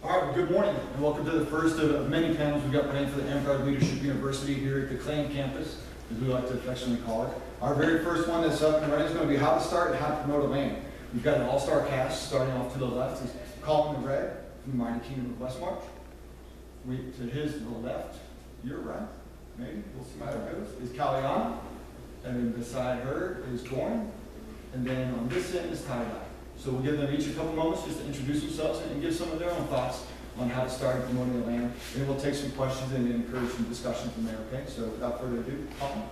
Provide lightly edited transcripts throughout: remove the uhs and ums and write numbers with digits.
All right, well, good morning, and welcome to the first of many panels we've got planned for the Amtgard Leadership University here at the Clan campus, as we like to affectionately call it. Our very first one that's up and running is going to be how to start and how to promote a land. We've got an all-star cast starting off to the left is Collin in red from the mighty Kingdom of Westmarch. To his to the left, your right, maybe, we'll see how it goes, is Caliana. And then beside her is Gorin. And then on this end is Tyedye. So we'll give them each a couple moments just to introduce themselves and give some of their own thoughts on how to start promoting the land. And we'll take some questions and encourage some discussion from there, okay? So without further ado, Collin.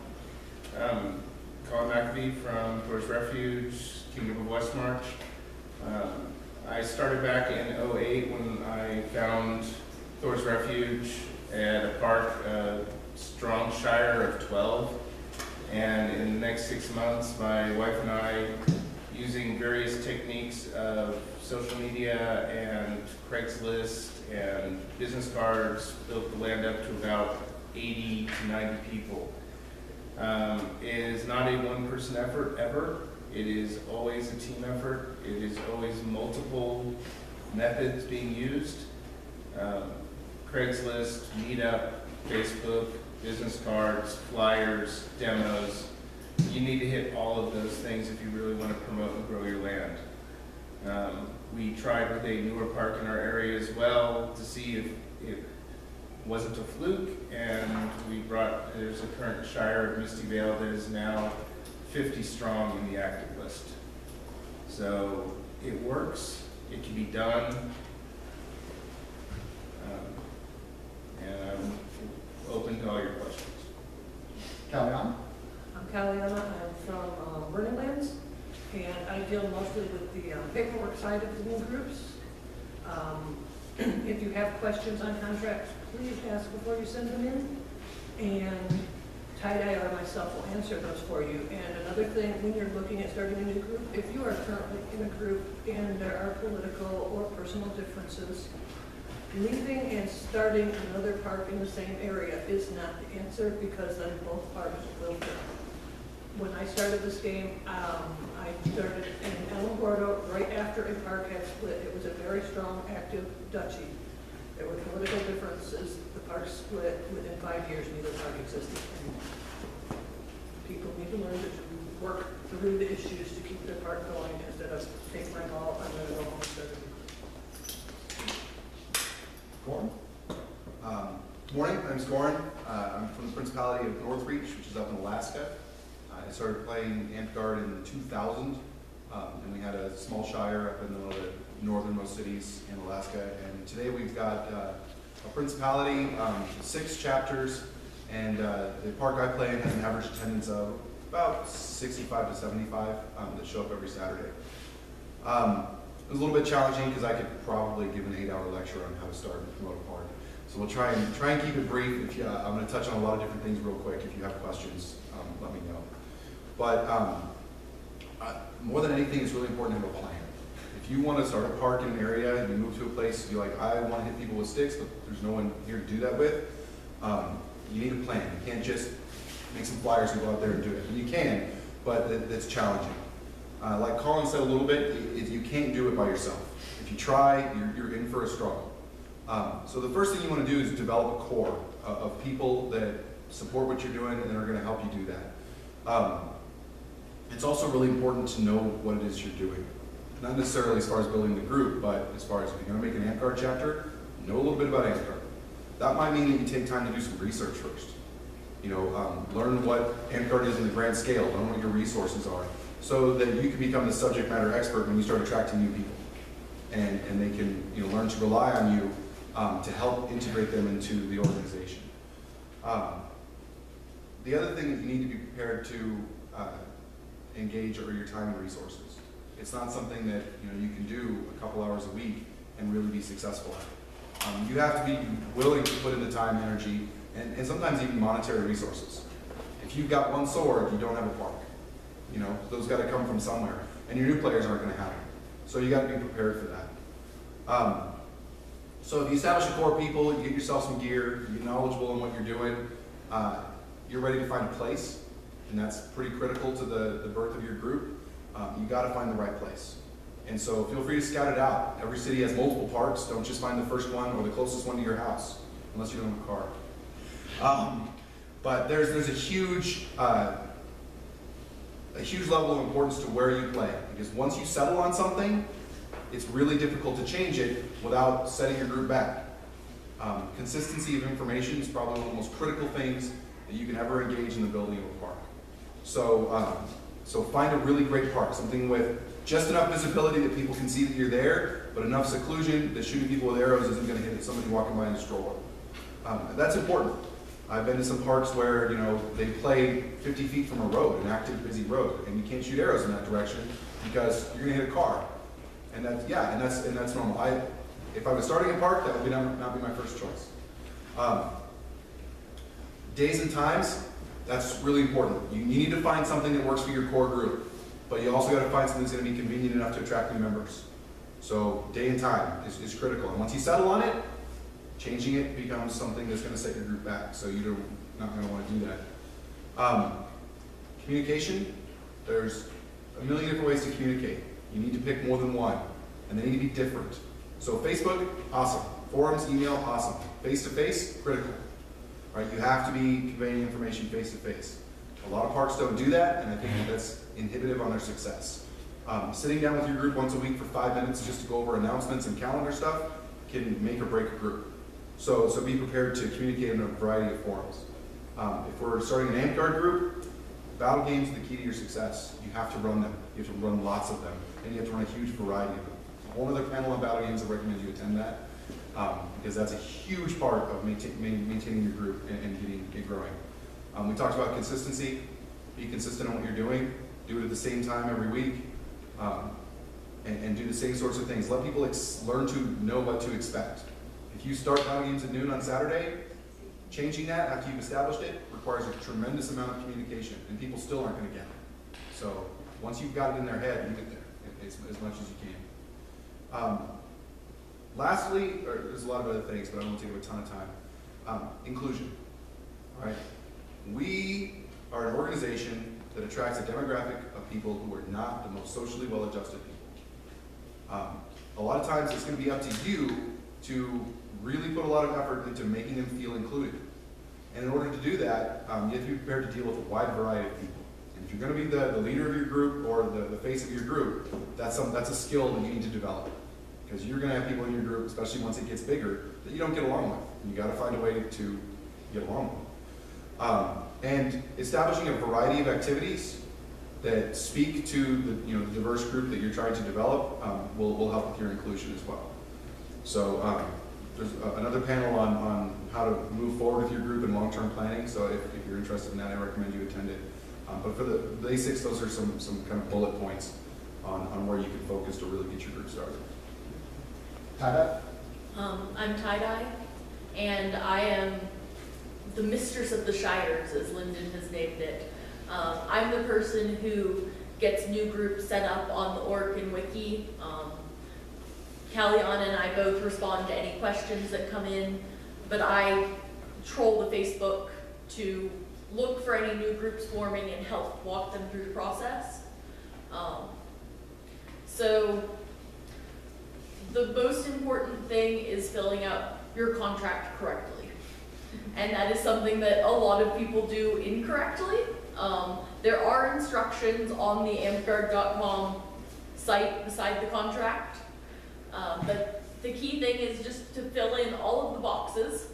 Collin McAfee from Thor's Refuge, Kingdom of Westmarch. I started back in '08 when I found Thor's Refuge at a park, strong shire of 12. And in the next 6 months, my wife and I, using various techniques of social media and Craigslist and business cards, built the land up to about 80 to 90 people. It is not a one-person effort ever. It is always a team effort. It is always multiple methods being used. Craigslist, Meetup, Facebook, business cards, flyers, demos. You need to hit all of those things if you really want to promote and grow your land. We tried with a newer park in our area as well to see if it wasn't a fluke, and there's a current shire of Misty Vale that is now 50 strong in the active list. So it works, it can be done, and I'm open to all your questions. Caliana. I'm Caliana. I'm from Burning Lands, and I deal mostly with the paperwork side of the new groups. If you have questions on contracts, please ask before you send them in, and Tyedye or myself will answer those for you. And another thing, when you're looking at starting a new group, if you are currently in a group and there are political or personal differences, leaving and starting another park in the same area is not the answer, because then both parks will fail. When I started this game, I started in Amtgard right after a park had split. It was a very strong, active duchy. There were political differences. The park split. Within 5 years, neither park existed anymore. People need to learn to work through the issues to keep their park going instead of take my ball, I'm going to go home and start a new. Gorin. Good morning, my name's Gorin. I'm from the Principality of Northreach, which is up in Alaska. I started playing Amtgard in 2000, and we had a small shire up in one of the northernmost cities in Alaska. And today we've got a Principality, 6 chapters, and the park I play in has an average attendance of about 65 to 75 that show up every Saturday. It was a little bit challenging because I could probably give an 8-hour lecture on how to start and promote a park. So we'll try and keep it brief. I'm going to touch on a lot of different things real quick. If you have questions, let me know. But more than anything, it's really important to have a plan. If you want to start a park in an area and you move to a place, you're like, I want to hit people with sticks, but there's no one here to do that with, you need a plan. You can't just make some flyers and go out there and do it. And you can, but it's challenging. Like Collin said a little bit, you can't do it by yourself. If you try, you're in for a struggle. So the first thing you want to do is develop a core of people that support what you're doing and are going to help you do that. It's also really important to know what it is you're doing. Not necessarily as far as building the group, but as far as if you're going to make an Amtgard chapter, know a little bit about Amtgard. That might mean that you take time to do some research first. Learn what Amtgard is in the grand scale, learn what your resources are, so that you can become the subject matter expert when you start attracting new people. And they can learn to rely on you to help integrate them into the organization. The other thing that you need to be prepared to engage are your time and resources. It's not something that you can do a couple hours a week and really be successful at. You have to be willing to put in the time, energy, and sometimes even monetary resources. If you've got one sword, you don't have a park. Those got to come from somewhere, and your new players aren't going to have them. So you got to be prepared for that. So if you establish a core of people, you get yourself some gear, you get knowledgeable in what you're doing, you're ready to find a place, and that's pretty critical to the birth of your group. You got to find the right place. And so feel free to scout it out. Every city has multiple parks. Don't just find the first one or the closest one to your house, unless you don't have a car. But there's a huge level of importance to where you play, because once you settle on something, it's really difficult to change it without setting your group back. Consistency of information is probably one of the most critical things that you can ever engage in the building of a park. So find a really great park, something with just enough visibility that people can see that you're there, but enough seclusion that shooting people with arrows isn't going to hit somebody walking by in a stroller. That's important. I've been to some parks where, they play 50 feet from a road, an active, busy road, and you can't shoot arrows in that direction because you're going to hit a car. And that's normal. If I was starting a park, that would not be my first choice. Days and times, that's really important. You need to find something that works for your core group, but you also got to find something that's going to be convenient enough to attract new members. So day and time is critical. And once you settle on it, changing it becomes something that's going to set your group back. So you're not going to want to do that. Communication, there's a million different ways to communicate. You need to pick more than one, and they need to be different. So Facebook, awesome. Forums, email, awesome. Face-to-face, critical. Right? You have to be conveying information face-to-face. A lot of parks don't do that, and I think that's inhibitive on their success. Sitting down with your group once a week for 5 minutes just to go over announcements and calendar stuff can make or break a group. So be prepared to communicate in a variety of forums. If we're starting an Amtgard group, battle games are the key to your success. You have to run them. You have to run lots of them, and you have to run a huge variety of them. A whole other panel on battle games, I recommend you attend that, because that's a huge part of maintaining your group and growing. We talked about consistency. Be consistent on what you're doing. Do it at the same time every week, and do the same sorts of things. Let people learn to know what to expect. If you start battle games at noon on Saturday, changing that after you've established it requires a tremendous amount of communication, and people still aren't going to get it. So once you've got it in their head, leave it there as much as you can. Lastly, there's a lot of other things, but I don't want to take up a ton of time. Inclusion. All right. We are an organization that attracts a demographic of people who are not the most socially well-adjusted people. A lot of times it's going to be up to you to really put a lot of effort into making them feel included. And in order to do that, you have to be prepared to deal with a wide variety of people. And if you're going to be the leader of your group or the face of your group, that's a skill that you need to develop. Because you're going to have people in your group, especially once it gets bigger, that you don't get along with. And you got to find a way to get along with. And establishing a variety of activities that speak to the diverse group that you're trying to develop will help with your inclusion as well. So there's another panel on how to move forward with your group in long-term planning. So if you're interested in that, I recommend you attend it. But for the basics, those are some kind of bullet points on where you can focus to really get your group started. Tyedye? I'm Tyedye, and I am the mistress of the Shires, as Lyndon has named it. I'm the person who gets new groups set up on the org and wiki. Caliana and I both respond to any questions that come in, but I troll the Facebook to look for any new groups forming and help walk them through the process. So the most important thing is filling out your contract correctly. And that is something that a lot of people do incorrectly. There are instructions on the Amtgard.com site beside the contract. But the key thing is just to fill in all of the boxes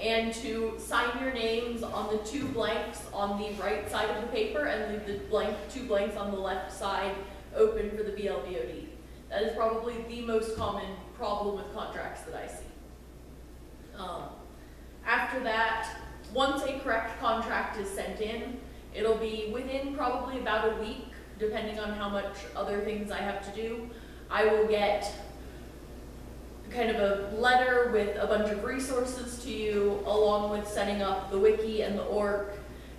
and to sign your names on the 2 blanks on the right side of the paper and leave the 2 blanks on the left side open for the BLBOD. That is probably the most common problem with contracts that I see. After that, once a correct contract is sent in, it'll be within probably about a week, depending on how much other things I have to do. I will get kind of a letter with a bunch of resources to you, along with setting up the wiki and the org.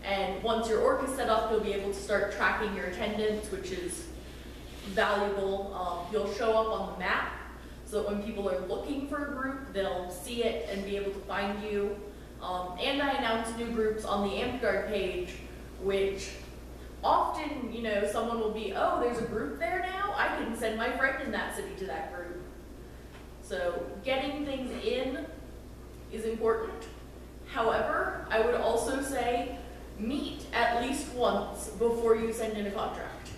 And once your org is set up, you'll be able to start tracking your attendance, which is valuable. You'll show up on the map, so that when people are looking for a group, they'll see it and be able to find you. And I announce new groups on the Amtgard page, which often, you know, someone will be, oh, there's a group there now, I can send my friend in that city to that group. So getting things in is important. However, I would also say meet at least once before you send in a contract.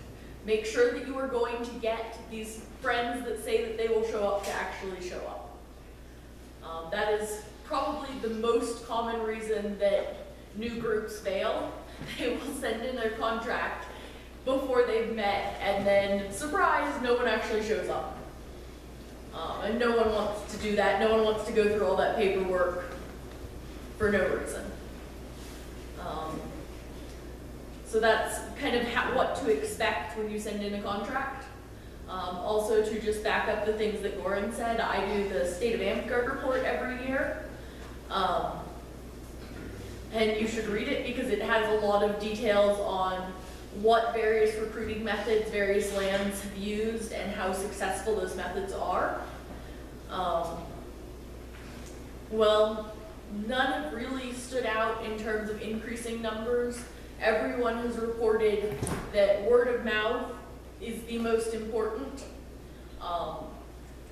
Make sure that you are going to get these friends that say that they will show up to actually show up. That is probably the most common reason that new groups fail. They will send in their contract before they've met, and then, surprise, no one actually shows up. And no one wants to do that. No one wants to go through all that paperwork for no reason. So that's kind of what to expect when you send in a contract. Also, to just back up the things that Gorin said, I do the State of Amtgard report every year. And you should read it because it has a lot of details on what various recruiting methods various lands have used and how successful those methods are. Well, none have really stood out in terms of increasing numbers. Everyone has reported that word of mouth is the most important.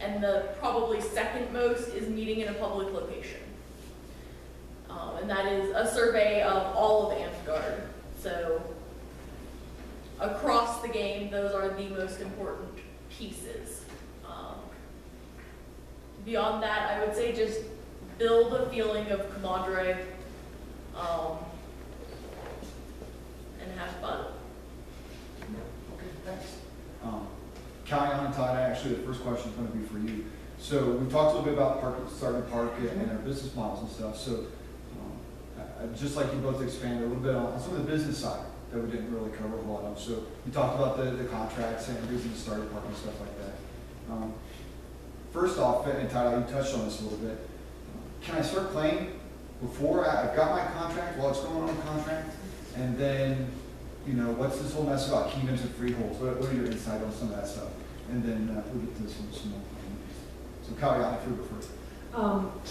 And the probably second most is meeting in a public location. And that is a survey of all of Amtgard. So across the game, those are the most important pieces. Beyond that, I would say just build a feeling of camaraderie and have fun. Okay, thanks. Caliana and Tyedye, actually the first question is going to be for you. So we talked a little bit about starting park and our business models and stuff. So I'd just like you both to expand a little bit on some of the business side that we didn't really cover a lot of. So we talked about the contracts and business starting park and stuff like that. First off, and Tyedye, you touched on this a little bit. Can I start playing before I've got my contract, while it's going on a contract? And then, you know, what's this whole mess about kingdoms and freeholds? What are your insight on some of that stuff? And then we'll get to some more things. So Caliana, if you go first.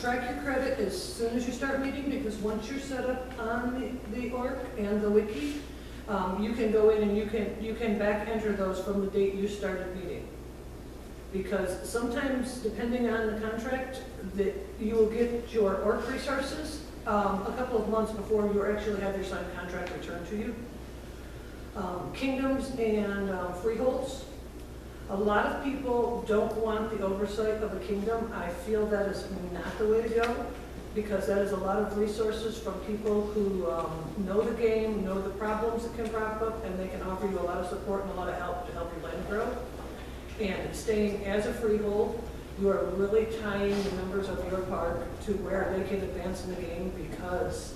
Track your credit as soon as you start meeting, because once you're set up on the org and the wiki, you can go in and you can back enter those from the date you started meeting. Because sometimes, depending on the contract, that you will get your org resources a couple of months before you actually have your signed contract returned to you. Kingdoms and freeholds. A lot of people don't want the oversight of a kingdom. I feel that is not the way to go, because that is a lot of resources from people who know the game, know the problems that can crop up, and they can offer you a lot of support and a lot of help to help your land grow. And staying as a freehold, you are really tying the members of your park to where they can advance in the game, because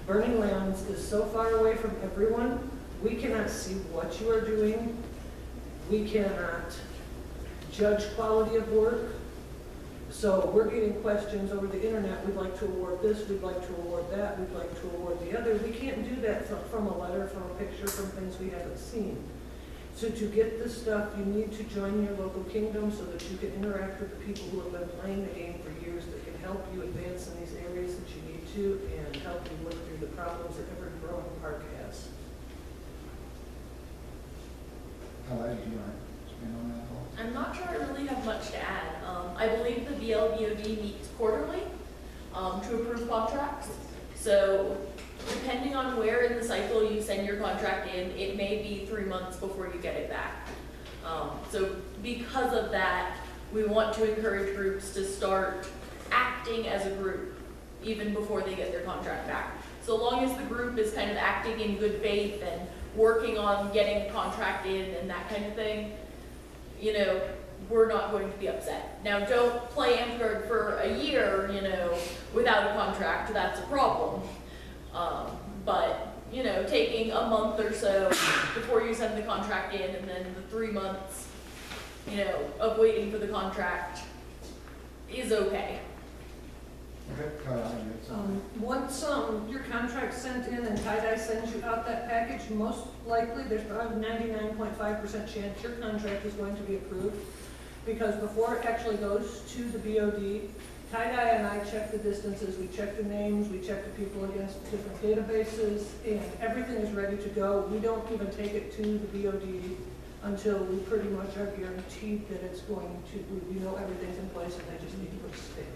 burning lands is so far away from everyone. We cannot see what you are doing. We cannot judge quality of work. So we're getting questions over the internet. We'd like to award this, we'd like to award that, we'd like to award the other. We can't do that from a letter, from a picture, from things we haven't seen. So to get this stuff, you need to join your local kingdom so that you can interact with the people who have been playing the game for years, that can help you advance in these areas that you need to, and help you work through the problems that every growing park has. Tyedye, do you want to expand on that at all? I'm not sure I really have much to add. I believe the BLBOD meets quarterly to approve contracts. So depending on where in the cycle you send your contract in, it may be 3 months before you get it back. So because of that, we want to encourage groups to start acting as a group even before they get their contract back. So long as the group is kind of acting in good faith and working on getting a contract in and that kind of thing, you know, we're not going to be upset. Now, don't play Amtgard for a year, you know, without a contract. That's a problem. But, you know, taking a month or so before you send the contract in, and then the 3 months, you know, of waiting for the contract is okay. Okay, Caliana, you had something? Once your contract's sent in and Tyedye sends you out that package, most likely, there's probably 99.5% chance your contract is going to be approved. Because before it actually goes to the BOD, Tyedye and I check the distances, we check the names, we check the people against different databases, and everything is ready to go. We don't even take it to the BOD until we pretty much are guaranteed that it's going to, we know everything's in place and they just need to put a stamp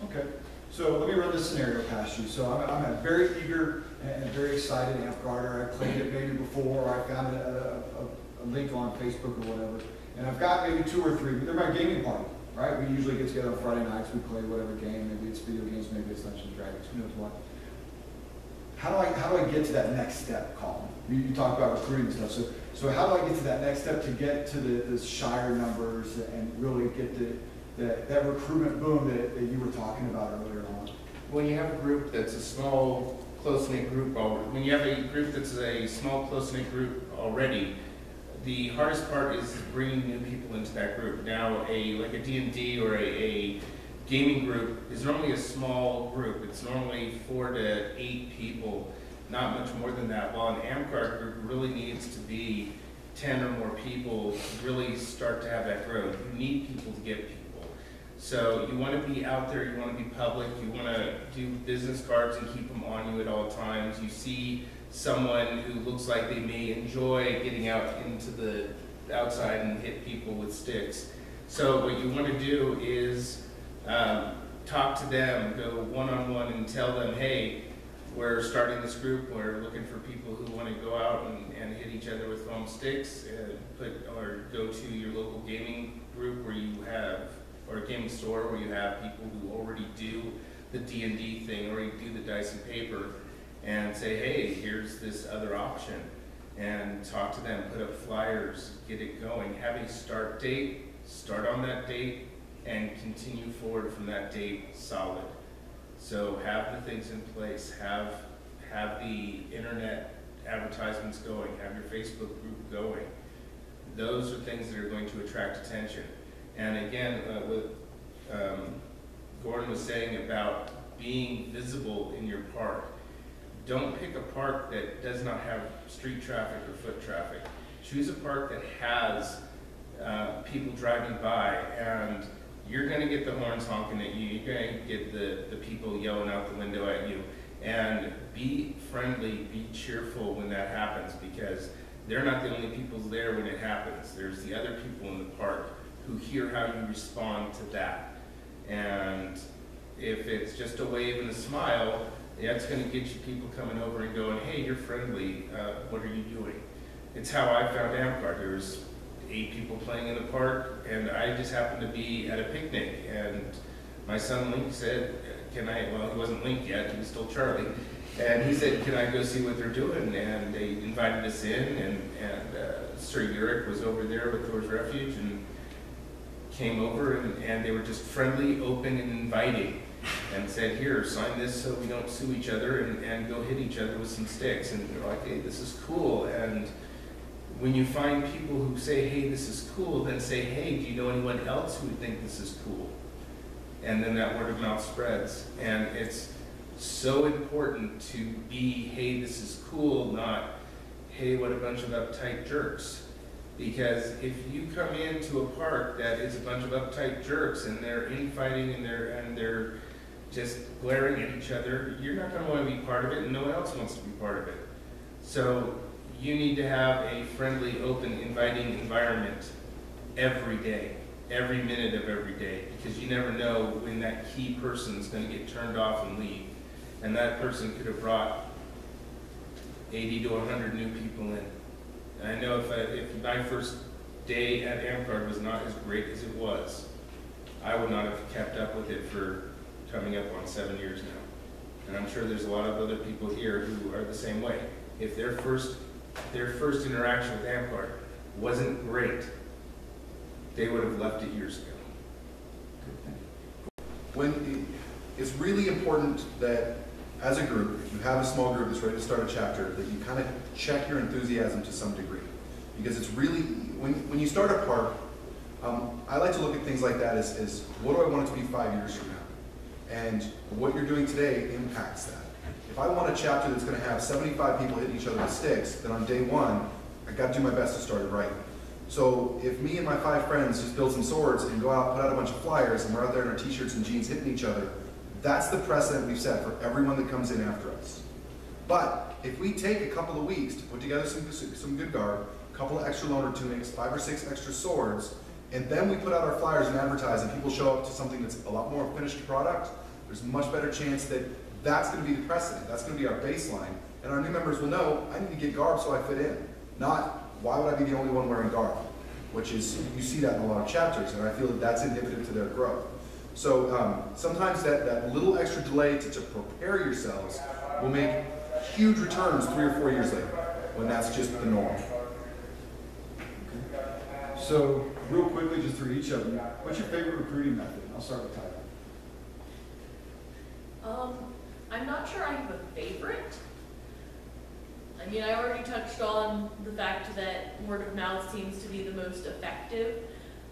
on it. Okay, so let me run this scenario past you. So I'm a very eager and very excited Amtgarder. I played it maybe before, or I found a link on Facebook or whatever. And I've got maybe 2 or 3, but they're my gaming party, right? We usually get together on Friday nights, we play whatever game, maybe it's video games, maybe it's Dungeons and Dragons, who knows what. How do I get to that next step, Collin? You talk about recruiting and stuff, so how do I get to that next step to get to the Shire numbers and really get that recruitment boom that you were talking about earlier on? When you have a group that's a small, close-knit group, when you have a group that's a small, close-knit group already, the hardest part is bringing new people into that group. Now, like a D&D or a gaming group is normally a small group. It's normally 4 to 8 people, not much more than that. While an Amtgard group really needs to be 10 or more people to really start to have that growth. You need people to get people. So you want to be out there, you want to be public, you want to do business cards and keep them on you at all times. You see someone who looks like they may enjoy getting out into the outside and hit people with sticks. So what you want to do is talk to them, go one-on-one and tell them, hey, we're starting this group, we're looking for people who want to go out and hit each other with foam sticks, or go to your local gaming group where you have, or a gaming store where you have people who already do the D&D thing, or you do the dice and paper, and say, hey, here's this other option, and talk to them, put up flyers, get it going, have a start date, start on that date, and continue forward from that date solid. So have the things in place, have the internet advertisements going, have your Facebook group going. Those are things that are going to attract attention. And again, what Gorin was saying about being visible in your park. Don't pick a park that does not have street traffic or foot traffic. Choose a park that has people driving by, and you're going to get the horns honking at you, you're going to get the people yelling out the window at you, and be friendly, be cheerful when that happens, because they're not the only people there when it happens. There's the other people in the park who hear how you respond to that. And if it's just a wave and a smile, that's going to get you people coming over and going, hey, you're friendly, what are you doing? It's how I found Amtgard. There was 8 people playing in the park, and I just happened to be at a picnic, and my son Link said, well, he wasn't Link yet, he was still Charlie, and he said, can I go see what they're doing? And they invited us in, and Sir Uric was over there with Thor's Refuge, and came over, and they were just friendly, open, and inviting, and said, here, sign this so we don't sue each other, and go hit each other with some sticks. And they're like, hey, this is cool. And when you find people who say, hey, this is cool, then say, hey, do you know anyone else who would think this is cool? And then that word of mouth spreads. And it's so important to be, hey, this is cool, not, hey, what a bunch of uptight jerks. Because if you come into a park that is a bunch of uptight jerks and they're infighting and they're just glaring at each other, you're not going to want to be part of it, and no one else wants to be part of it. So you need to have a friendly, open, inviting environment every day, every minute of every day, because you never know when that key person is going to get turned off and leave. And that person could have brought 80 to 100 new people in. And I know if my first day at Amtgard was not as great as it was, I would not have kept up with it for coming up on 7 years now. And I'm sure there's a lot of other people here who are the same way. If their first interaction with Amtgard wasn't great, they would have left it years ago. It's really important that as a group, if you have a small group that's ready to start a chapter, that you kind of check your enthusiasm to some degree. Because it's really, when you start a park, I like to look at things like that as what do I want it to be 5 years from now? And what you're doing today impacts that. If I want a chapter that's going to have 75 people hitting each other with sticks, then on day 1, I've got to do my best to start it right. So if me and my 5 friends just build some swords and go out, put out a bunch of flyers, and we're out there in our t-shirts and jeans hitting each other, that's the precedent we've set for everyone that comes in after us. But if we take a couple of weeks to put together some good garb, a couple of extra loaner tunics, 5 or 6 extra swords, and then we put out our flyers and advertise, and people show up to something that's a lot more finished product, there's a much better chance that that's going to be the precedent. That's going to be our baseline. And our new members will know, I need to get garb so I fit in. Not, why would I be the only one wearing garb? Which is, you see that in a lot of chapters, and I feel that that's indicative to their growth. So sometimes that little extra delay to prepare yourselves will make huge returns 3 or 4 years later, when that's just the norm. So, real quickly, just through each of them, what's your favorite recruiting method? I'll start with Tyedye. I'm not sure I have a favorite. I mean, I already touched on the fact that word of mouth seems to be the most effective,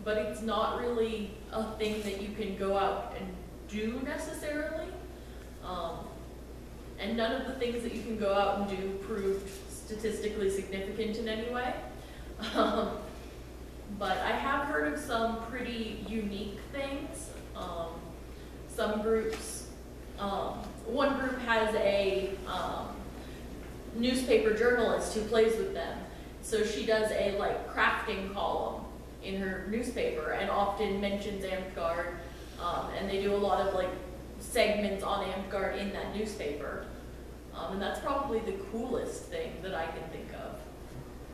but it's not really a thing that you can go out and do necessarily. And none of the things that you can go out and do proved statistically significant in any way. But I have heard of some pretty unique things. Some groups, one group has a newspaper journalist who plays with them. So she does a crafting column in her newspaper and often mentions Amtgard, and they do a lot of segments on Amtgard in that newspaper. And that's probably the coolest thing that I can think of.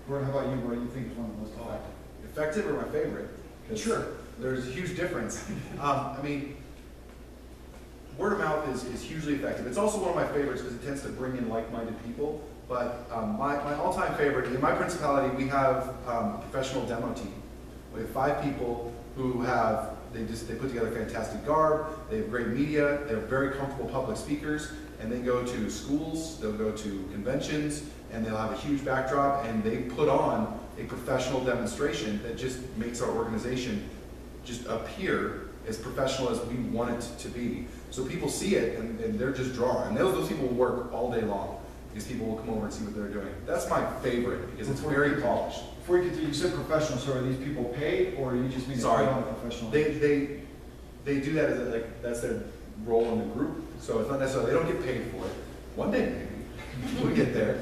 Gorin, how about you? What do you think is one of the most effective? Effective or my favorite? Sure. There's a huge difference. I mean, word of mouth is hugely effective. It's also one of my favorites because it tends to bring in like-minded people. But my all-time favorite, in my principality, we have a professional demo team. We have 5 people who have, they put together fantastic garb, they have great media, they're very comfortable public speakers, and they go to schools, they'll go to conventions, and they'll have a huge backdrop, and they put on a professional demonstration that just makes our organization just appear as professional as we want it to be. So people see it, and they're just drawn. And those people will work all day long, because people will come over and see what they're doing. That's my favorite, because it's very polished. Before you continue, you said professional, so are these people paid, or you just mean Sorry. on a professional? They do that as that's their role in the group. So it's not necessarily, they don't get paid for it. One day maybe, we'll get there.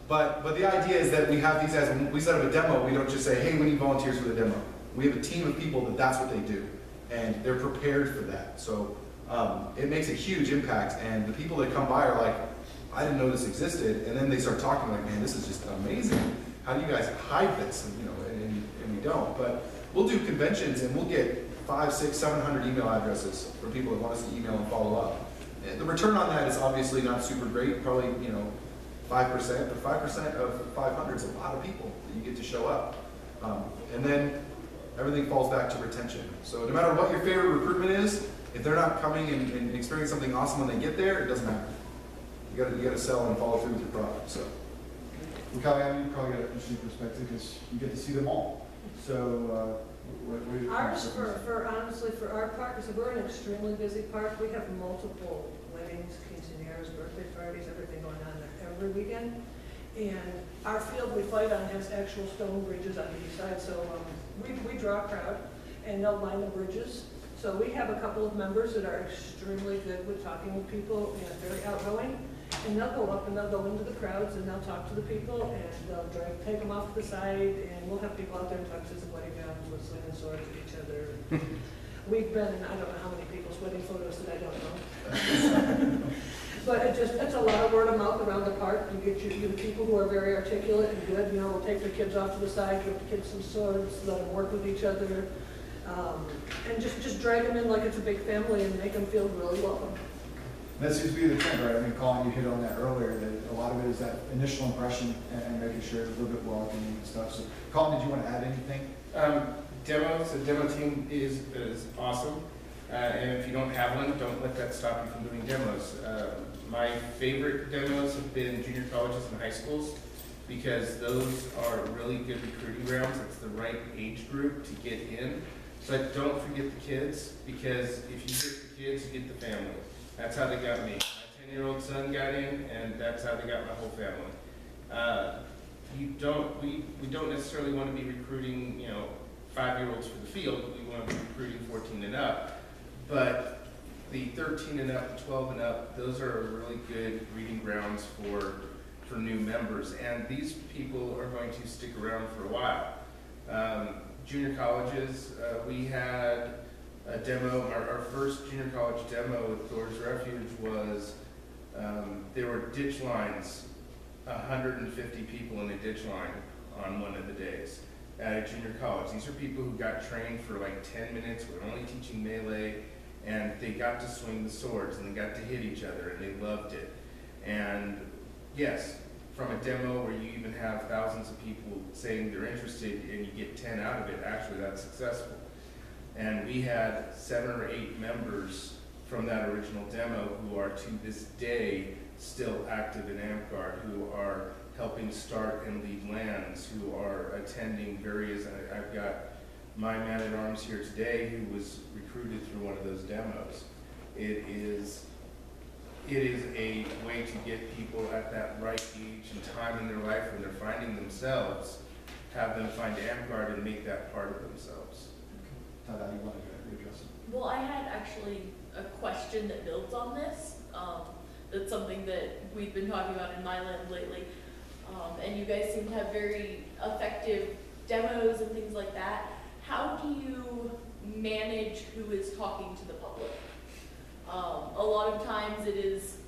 But the idea is that we have these guys, when we set up a demo, we don't just say, hey, we need volunteers for the demo. We have a team of people that's what they do. And they're prepared for that. So it makes a huge impact. And the people that come by are like, I didn't know this existed. And then they start talking like, man, this is just amazing. How do you guys hide this? And we don't. But we'll do conventions and we'll get 500, 600, 700 email addresses for people that want us to email and follow up. And the return on that is obviously not super great, probably 5%, but 5% of 500 is a lot of people that you get to show up. And then everything falls back to retention. So no matter what your favorite recruitment is, if they're not coming and experiencing something awesome when they get there, it doesn't matter. You gotta sell and follow through with your product. So. Well, Caliana, you probably got an interesting perspective because you get to see them all. So, what do you Ours, honestly, for our park, because we're an extremely busy park, we have multiple weddings, quinceañeras, birthday parties, everything going on there every weekend. And our field we fight on has actual stone bridges on each side, so we draw a crowd, and they'll line the bridges. So we have a couple of members that are extremely good with talking with people and very outgoing. And they'll go up and they'll go into the crowds and they'll talk to the people and they'll take them off to the side, and we'll have people out there in tuxes and wedding gowns with slinging swords at each other. We've been in, I don't know how many people's wedding photos that I don't know. But it's a lot of word of mouth around the park. You get your people who are very articulate and good, we'll take their kids off to the side, give the kids some swords, let them work with each other. And just drag them in like it's a big family and make them feel really welcome. That seems to be the trend, right? I mean, Collin, you hit on that earlier, that a lot of it is that initial impression and making sure it's a little bit welcoming and stuff. So, Collin, did you want to add anything? Demos, the demo team is awesome. And if you don't have one, don't let that stop you from doing demos. My favorite demos have been junior colleges and high schools because those are really good recruiting grounds. It's the right age group to get in. But don't forget the kids, because if you get the kids, you get the family. That's how they got me. My 10-year-old son got in, and that's how they got my whole family. we don't necessarily want to be recruiting, 5-year-olds for the field. We want to be recruiting 14 and up. But the 13 and up, 12 and up, those are really good breeding grounds for new members. And these people are going to stick around for a while. Junior colleges, we had a demo, our first junior college demo with Thor's Refuge was, there were ditch lines, 150 people in a ditch line on one of the days at a junior college. These are people who got trained for like 10 minutes, we're only teaching melee, and they got to swing the swords and they got to hit each other and they loved it. And yes, from a demo where you even have thousands of people saying they're interested and you get 10 out of it, actually that's successful. And we had 7 or 8 members from that original demo who are to this day still active in Amtgard, who are helping start and lead lands, who are attending various, I've got my man-at-arms here today who was recruited through one of those demos. It is a way to get people at that right age and time in their life when they're finding themselves, have them find Amtgard and make that part of themselves. Tyedye, you want to address it? Well, I had actually a question that builds on this. That's something that we've been talking about in my land lately. And you guys seem to have very effective demos and things like that. How do you manage who is talking to the public? A lot of times it is,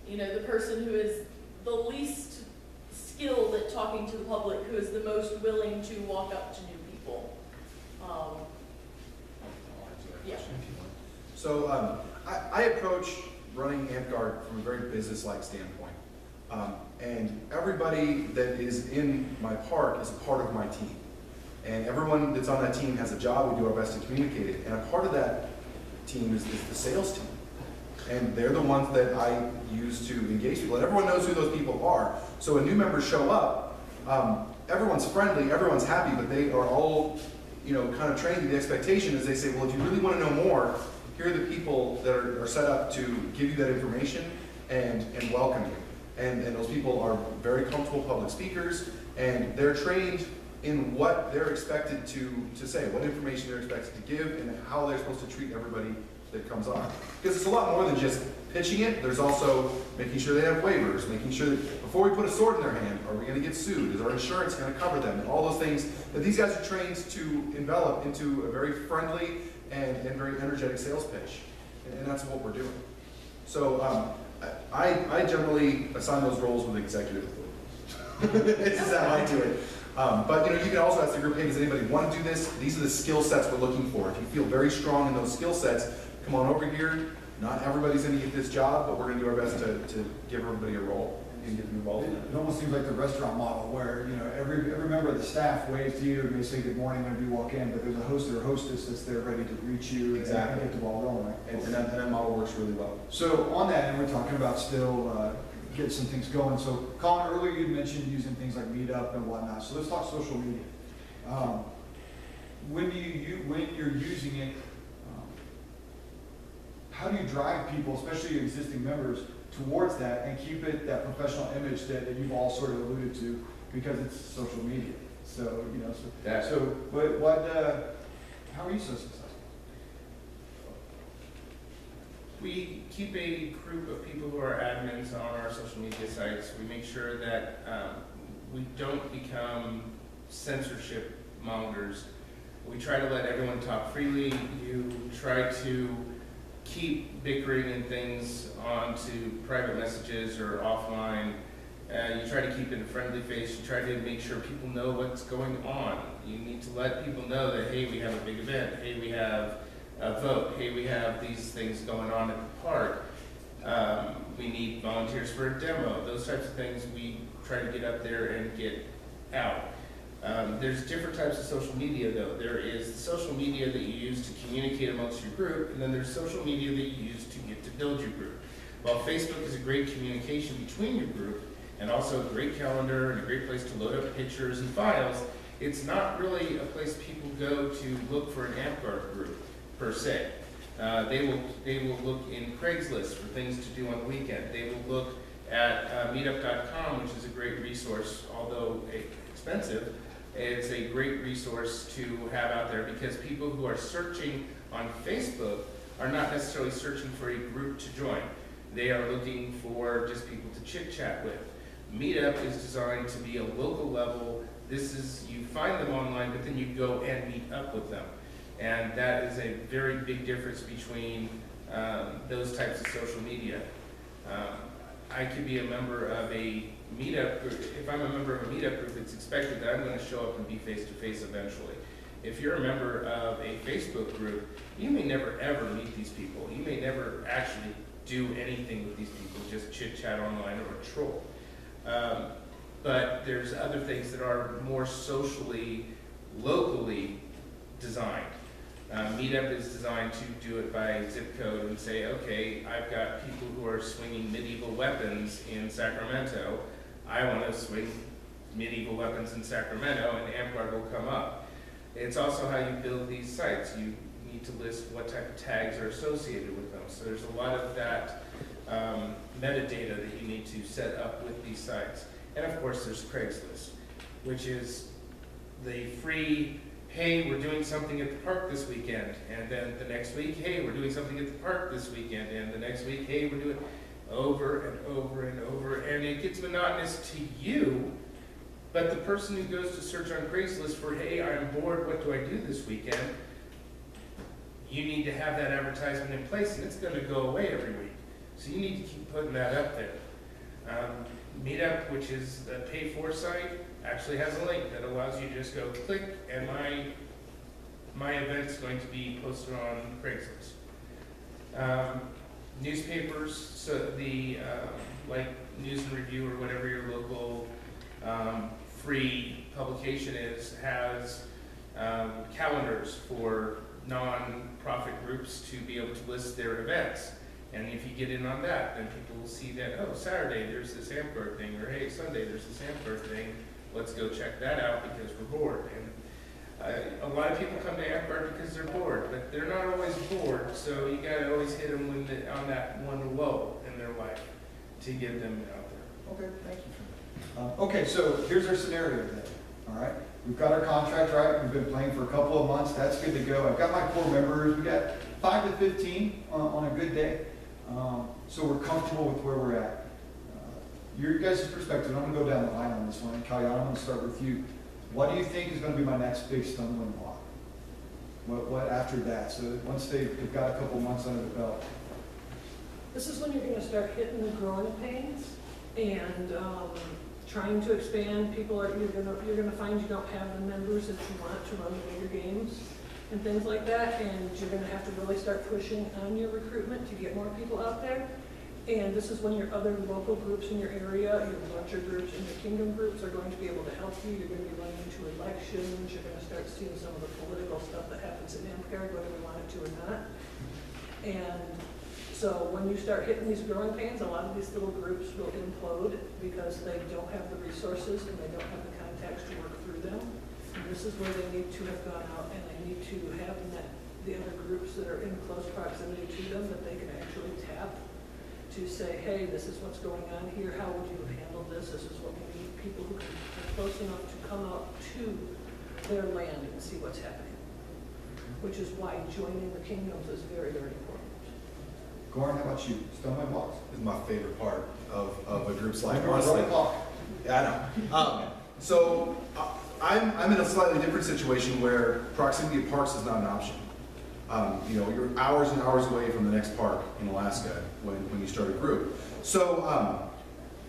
the person who is the least skilled at talking to the public who is the most willing to walk up to new people. Yeah. So I approach running Amtgard from a very business-like standpoint. And everybody that is in my park is a part of my team. And everyone that's on that team has a job. We do our best to communicate it. And a part of that team is the sales team. And they're the ones that I use to engage people. And everyone knows who those people are. So when new members show up, everyone's friendly, everyone's happy, but they are all kind of trained to the expectation as they say, well, if you really want to know more, here are the people that are set up to give you that information and welcome you. And those people are very comfortable public speakers, and they're trained in what they're expected to say, what information they're expected to give, and how they're supposed to treat everybody that comes on. Because it's a lot more than just pitching it. There's also making sure they have waivers, making sure that before we put a sword in their hand, are we going to get sued? Is our insurance going to cover them? And all those things that these guys are trained to envelop into a very friendly and very energetic sales pitch. And that's what we're doing. So I generally assign those roles with executive authority. This is how I do it. But you can also ask the group, hey, does anybody want to do this? These are the skill sets we're looking for. If you feel very strong in those skill sets, come on over here. Not everybody's going to get this job, but we're going to do our best to give everybody a role and get them involved in it. It almost seems like the restaurant model where, every member of the staff waves to you and they say good morning whenever you walk in, but there's a host or a hostess that's there ready to greet you and get the ball rolling, right? And that model works really well. So on that, and we're talking about still get some things going. So Collin, earlier you mentioned using things like Meetup and whatnot. So let's talk social media. When you're using it, how do you drive people, especially your existing members, towards that and keep it that professional image that you've all sort of alluded to, because it's social media. So how are you so successful? We keep a group of people who are admins on our social media sites. We make sure that we don't become censorship mongers. We try to let everyone talk freely. You try to keep bickering and things onto private messages or offline. You try to keep it a friendly face. You try to make sure people know what's going on. You need to let people know that, hey, we have a big event. Hey, we have a vote. Hey, we have these things going on at the park. We need volunteers for a demo. Those types of things we try to get up there and get out. There's different types of social media, though. There is the social media that you use to communicate amongst your group, and then there's social media that you use to get to build your group. While Facebook is a great communication between your group, and also a great calendar and a great place to load up pictures and files, it's not really a place people go to look for an Amtgard group, per se. They will look in Craigslist for things to do on the weekend. They will look at meetup.com, which is a great resource, although expensive. It's a great resource to have out there because people who are searching on Facebook are not necessarily searching for a group to join. They are looking for just people to chit chat with. Meetup is designed to be a local level. This is, you find them online, but then you go and meet up with them. And that is a very big difference between those types of social media. I could be a member of a meetup group. If I'm a member of a meetup group, it's expected that I'm going to show up and be face-to-face eventually. If you're a member of a Facebook group, you may never ever meet these people. You may never actually do anything with these people, just chit-chat online or troll. But there's other things that are more socially, locally designed. Meetup is designed to do it by zip code and say, okay, I've got people who are swinging medieval weapons in Sacramento. I want to swing medieval weapons in Sacramento, and Amtgard will come up. It's also how you build these sites. You need to list what type of tags are associated with them. So there's a lot of that metadata that you need to set up with these sites. And of course, there's Craigslist, which is the free, hey, we're doing something at the park this weekend. And then the next week, hey, we're doing something at the park this weekend. And the next week, hey, we're doing over and over and over. And it gets monotonous to you. But the person who goes to search on Craigslist for, hey, I'm bored, what do I do this weekend? You need to have that advertisement in place, and it's going to go away every week. So you need to keep putting that up there. Meetup, which is the pay-for site, actually has a link that allows you to just go click, and my event's going to be posted on Craigslist. Newspapers, so the like News and Review or whatever your local free publication is, has calendars for non-profit groups to be able to list their events. And if you get in on that, then people will see that, oh, Saturday there's this Amtgard thing, or hey, Sunday there's this Amtgard thing. Let's go check that out because we're bored. And a lot of people come to Amtgard because they're bored, but they're not always bored. So you got to always hit them when on that one low in their life to get them out there. Okay, thank you for that. Okay, so here's our scenario then. All right, we've got our contract right. We've been playing for a couple of months. That's good to go. I've got my core members. We got 5 to 15 on a good day. So we're comfortable with where we're at. Your guys' perspective, I'm going to go down the line on this one. Caliana, I'm going to start with you. What do you think is going to be my next big stumbling block? What after that? So once they've got a couple months under the belt. This is when you're going to start hitting the growing pains and trying to expand. You're going to find you don't have the members that you want to run the bigger games and things like that, and you're going to have to really start pushing on your recruitment to get more people out there. And this is when your other local groups in your area, your larger groups and your kingdom groups are going to be able to help you. You're going to be running into elections. You're going to start seeing some of the political stuff that happens in Amtgard, whether we want it to or not. And so when you start hitting these growing pains, a lot of these little groups will implode because they don't have the resources and they don't have the contacts to work through them. And this is where they need to have gone out and they need to have the other groups that are in close proximity to them that they can actually tap to say, hey, this is what's going on here. How would you have handled this? This is what we need. People who are close enough to come out to their land and see what's happening, which is why joining the kingdoms is very, very important. Gorin, how about you? Stumbling blocks? This is my favorite part of a group's life, You're honestly. running the clock. Yeah, I know. So I'm in a slightly different situation where proximity to parks is not an option. You know, you're hours and hours away from the next park in Alaska when you start a group. So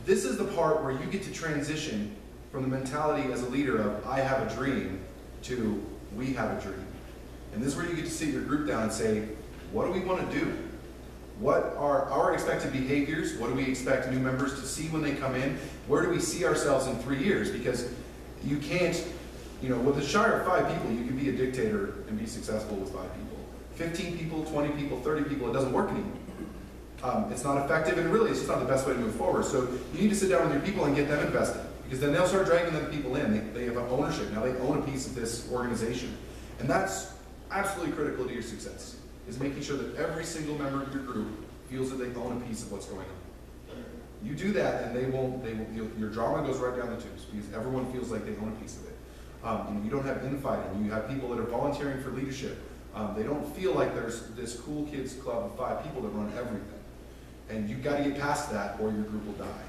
this is the part where you get to transition from the mentality as a leader of I have a dream to we have a dream. And this is where you get to sit your group down and say, what do we want to do? What are our expected behaviors? What do we expect new members to see when they come in? Where do we see ourselves in 3 years? Because you can't, you know, with a Shire of 5 people, you can be a dictator and be successful with 5 people. 15 people, 20 people, 30 people, it doesn't work anymore. It's not effective, and really it's just not the best way to move forward. So you need to sit down with your people and get them invested, because then they'll start dragging them people in. They have ownership. Now they own a piece of this organization. And that's absolutely critical to your success, is making sure that every single member of your group feels that they own a piece of what's going on. You do that, and your drama goes right down the tubes, because everyone feels like they own a piece of it. And you don't have infighting. You have people that are volunteering for leadership. They don't feel like there's this cool kids club of 5 people that run everything. And you've got to get past that, or your group will die.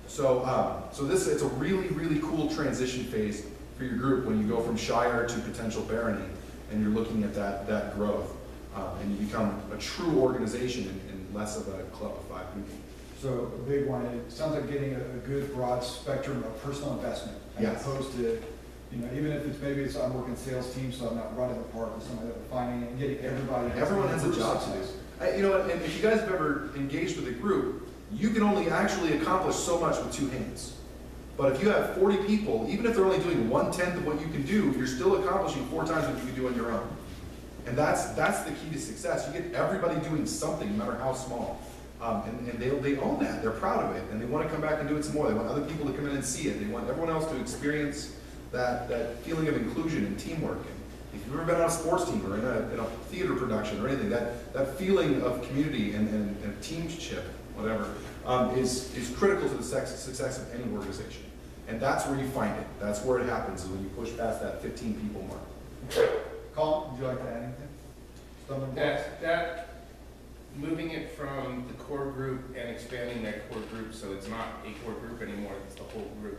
So, it's a really, really cool transition phase for your group when you go from shire to potential barony, and you're looking at that growth, and you become a true organization and less of a club of 5 people. So a big one, it sounds like getting a good broad spectrum of personal investment, as Yes. opposed to, even if it's I'm working sales team, so I'm not running the park with somebody that we're finding and getting everybody. Everyone has a job to do. And if you guys have ever engaged with a group, you can only actually accomplish so much with 2 hands. But if you have 40 people, even if they're only doing 1/10 of what you can do, you're still accomplishing 4 times what you can do on your own. And that's the key to success. You get everybody doing something, no matter how small. And they own that. They're proud of it, and they want to come back and do it some more. They want other people to come in and see it. They want everyone else to experience that feeling of inclusion and teamwork. And if you've ever been on a sports team or in a theater production or anything, that feeling of community and teamship, whatever, is critical to the success of any organization. And that's where you find it. That's where it happens, is when you push past that 15 people mark. Collin, would you like to add anything? That moving it from the core group and expanding that core group so it's not a core group anymore, it's the whole group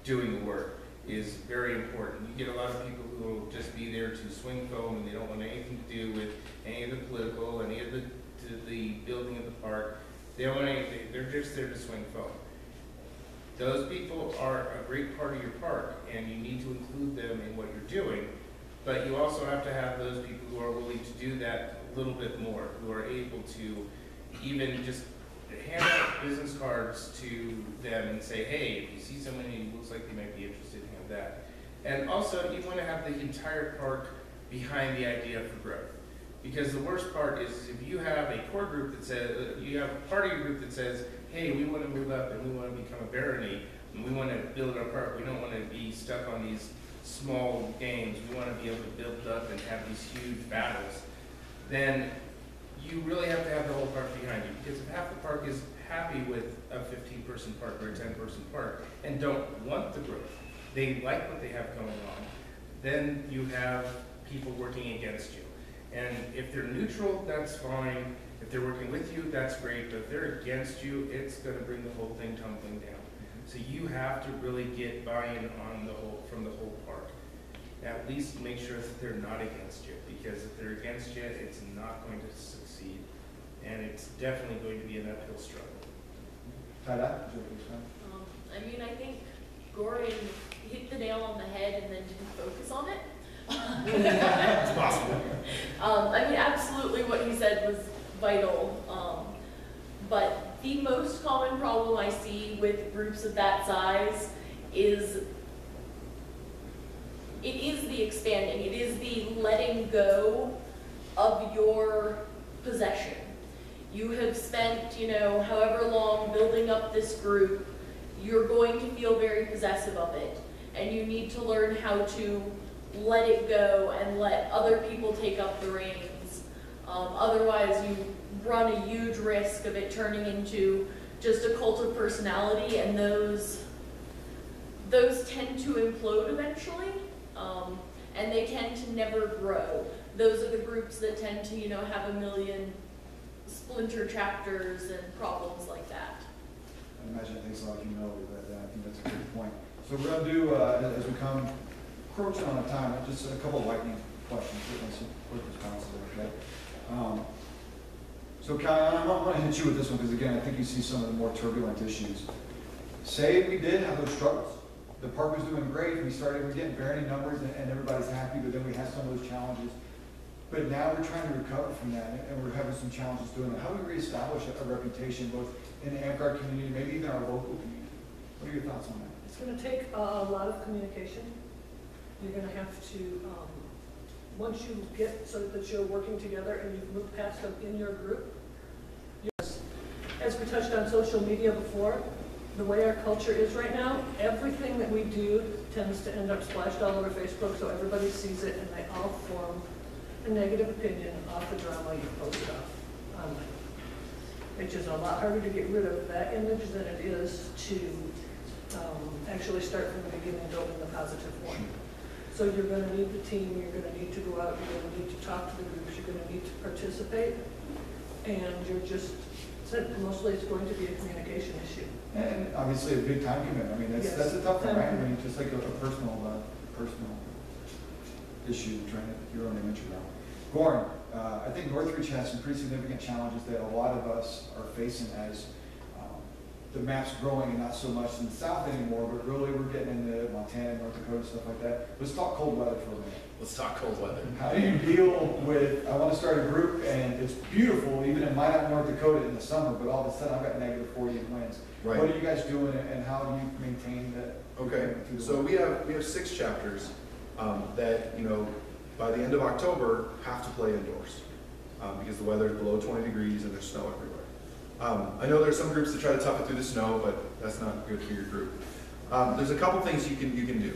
doing the work, is very important. You get a lot of people who will just be there to swing foam, and they don't want anything to do with any of the political, any of the building of the park. They don't want anything. They're just there to swing foam. Those people are a great part of your park, and you need to include them in what you're doing. But you also have to have those people who are willing to do that a little bit more, who are able to even just hand out business cards to them and say, hey, if you see somebody who looks like they might be interested, have that. And also, you want to have the entire park behind the idea for growth. Because the worst part is if you have a core group that says, you have part of your group that says, hey, we want to move up and we want to become a barony, and we want to build our park. We don't want to be stuck on these small games. We want to be able to build up and have these huge battles. Then you really have to have the whole park behind you. Because if half the park is happy with a 15-person park or a 10-person park and don't want the growth, they like what they have going on, then you have people working against you. And if they're neutral, that's fine. If they're working with you, that's great. But if they're against you, it's going to bring the whole thing tumbling down. So you have to really get buy-in from the whole park. At least make sure that they're not against you, because if they're against you, it's not going to succeed. And it's definitely going to be an uphill struggle. Tyedye, I mean, I think Gorin hit the nail on the head and then didn't focus on it. It's possible. I mean, absolutely what he said was vital. But the most common problem I see with groups of that size is it is the expanding. It is the letting go of your possession. You have spent, however long building up this group. You're going to feel very possessive of it. And you need to learn how to let it go and let other people take up the reins. Otherwise, you run a huge risk of it turning into just a cult of personality, and those tend to implode eventually, and they tend to never grow. Those are the groups that tend to, have a million splinter chapters and problems like that. I imagine it takes a lot of humility, but I think that's a good point. So we're going to do, as we come approaching on a time, just a couple of lightning questions, certainly some quick responses, okay? So Caliana, I'm going to hit you with this one because, again, I think you see some of the more turbulent issues. Say we did have those struggles. The park was doing great. We're getting barony numbers and everybody's happy, but then we had some of those challenges. But now we're trying to recover from that, and we're having some challenges doing it. How do we reestablish a reputation both in the Amtgard community, maybe even our local community? What are your thoughts on that? It's going to take a lot of communication. You're going to have to, once you get so that you're working together and you've moved past them in your group, as we touched on social media before, the way our culture is right now, everything that we do tends to end up splashed all over Facebook, so everybody sees it and they all form a negative opinion off the drama you posted off online. which is a lot harder to get rid of that image than it is to actually start from the beginning building the positive one. So you're going to need the team, you're going to need to go out, you're going to need to talk to the groups, you're going to need to participate, and you're just, mostly it's going to be a communication issue. And obviously a big time commitment. I mean, Yes. that's a tough one, right? I Time mean, just like a personal issue, trying to get your own image around. Gorin, I think Northridge has some pretty significant challenges that a lot of us are facing as the map's growing, and not so much in the south anymore, but really we're getting into Montana, North Dakota, stuff like that. Let's talk cold weather for a minute. Let's talk cold weather. How do you deal with, I want to start a group, and it's beautiful, even in Minot, North Dakota in the summer, but all of a sudden I've got negative 40 winds. Right. What are you guys doing, and how do you maintain that? Okay, so we have 6 chapters that, you know, by the end of October have to play indoors because the weather is below 20 degrees and there's snow everywhere. I know there's some groups that try to tough it through the snow, but that's not good for your group. There's a couple things you can do.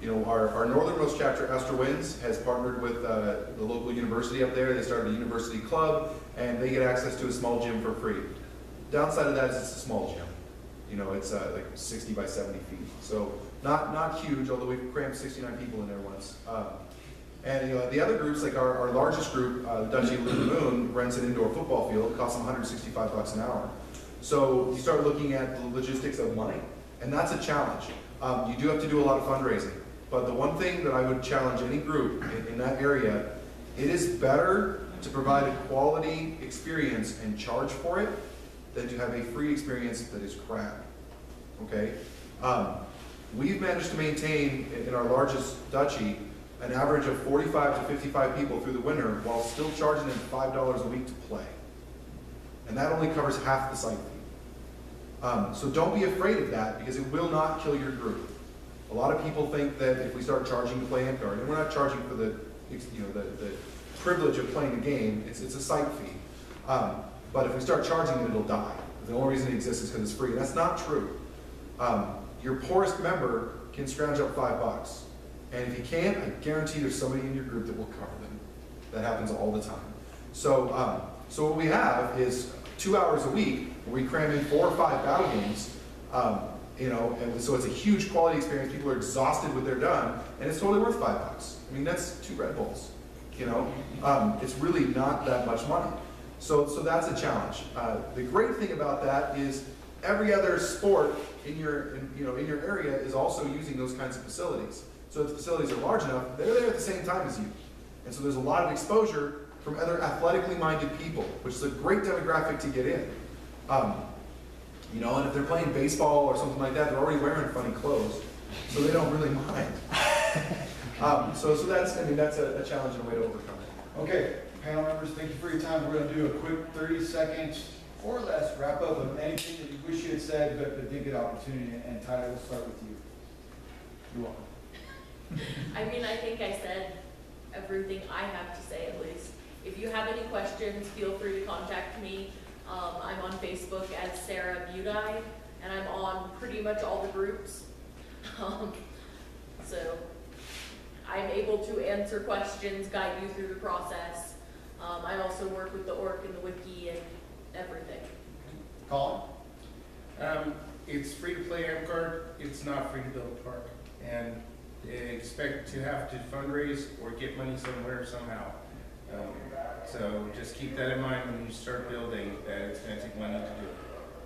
You know, our northernmost chapter, Esther Winds, has partnered with the local university up there. They started a university club, and they get access to a small gym for free. Downside of that is it's a small gym. You know, it's like 60 by 70 feet. So not huge, although we've crammed 69 people in there once. And you know, the other groups, like our largest group, the Duchy of Blue Moon, rents an indoor football field. It costs them $165 an hour. So you start looking at the logistics of money, and that's a challenge. You do have to do a lot of fundraising. But the one thing that I would challenge any group in that area, it is better to provide a quality experience and charge for it than to have a free experience that is crap. Okay? We've managed to maintain, in our largest duchy, an average of 45 to 55 people through the winter while still charging them $5 a week to play. And that only covers half the site fee. So don't be afraid of that, because it will not kill your group. A lot of people think that if we start charging to play Amtgard, and we're not charging for the privilege of playing a game, it's a site fee. But if we start charging it, it'll die. The only reason it exists is because it's free. And that's not true. Your poorest member can scrounge up $5. And if you can't, I guarantee there's somebody in your group that will cover them. That happens all the time. So, so what we have is 2 hours a week where we cram in 4 or 5 battle games. You know, and so it's a huge quality experience. People are exhausted when they're done, and it's totally worth $5. I mean, that's 2 Red Bulls. You know, it's really not that much money. So that's a challenge. The great thing about that is every other sport in your area is also using those kinds of facilities. So if the facilities are large enough, they're there at the same time as you. And so there's a lot of exposure from other athletically minded people, which is a great demographic to get in. You know, and if they're playing baseball or something like that, they're already wearing funny clothes, so they don't really mind. So that's, I mean, that's a challenge and a way to overcome it. Okay, panel members, thank you for your time. We're going to do a quick 30 seconds or less wrap up of anything that you wish you had said, but didn't get opportunity. And Tyedye, we'll start with you. You're welcome. I mean, I think I said everything I have to say, at least. If you have any questions, feel free to contact me. I'm on Facebook as Sarah Tyedye, and I'm on pretty much all the groups. So I'm able to answer questions, guide you through the process. I also work with the org and the wiki and everything. Collin? It's free to play Amtgard. It's not free to build a park. And expect to have to fundraise or get money somewhere somehow. So just keep that in mind when you start building, that it's going to take money to do it.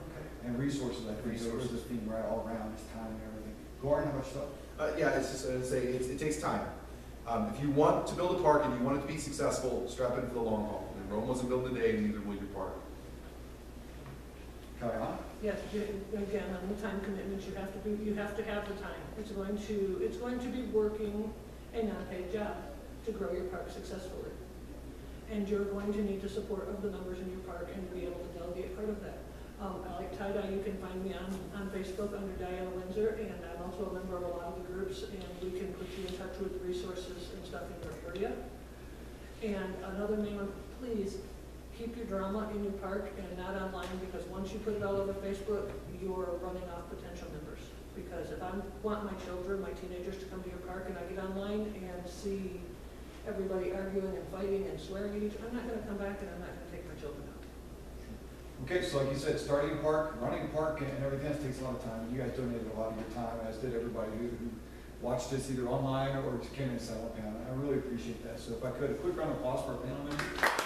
Okay. And resources, I think. Resources. This theme right all around, this time and everything. Gorin, how much stuff? Yeah, it's just it takes time. If you want to build a park and you want it to be successful, strap in for the long haul. And Rome wasn't built in a day, and neither will your park. Caliana? Yes, again, on the time commitments, you have to have the time. It's going to be working a non-paid job to grow your park successfully. And you're going to need the support of the members in your park and be able to delegate part of that. Like Tyedye, you can find me on Facebook under Diana Windsor, and I'm also a member of a lot of the groups, and we can put you in touch with resources and stuff in your area. And another thing, please keep your drama in your park and not online, because once you put it all over Facebook, you're running off potential members. Because if I want my children, my teenagers to come to your park and I get online and see everybody arguing and fighting and swearing at each other, I'm not going to come back and I'm not going to take my children out. Okay, so like you said, starting a park, running a park, and everything else takes a lot of time. You guys donated a lot of your time, as did everybody who watched this either online or just came and sat on the panel. I really appreciate that. So if I could, a quick round of applause for our panel members.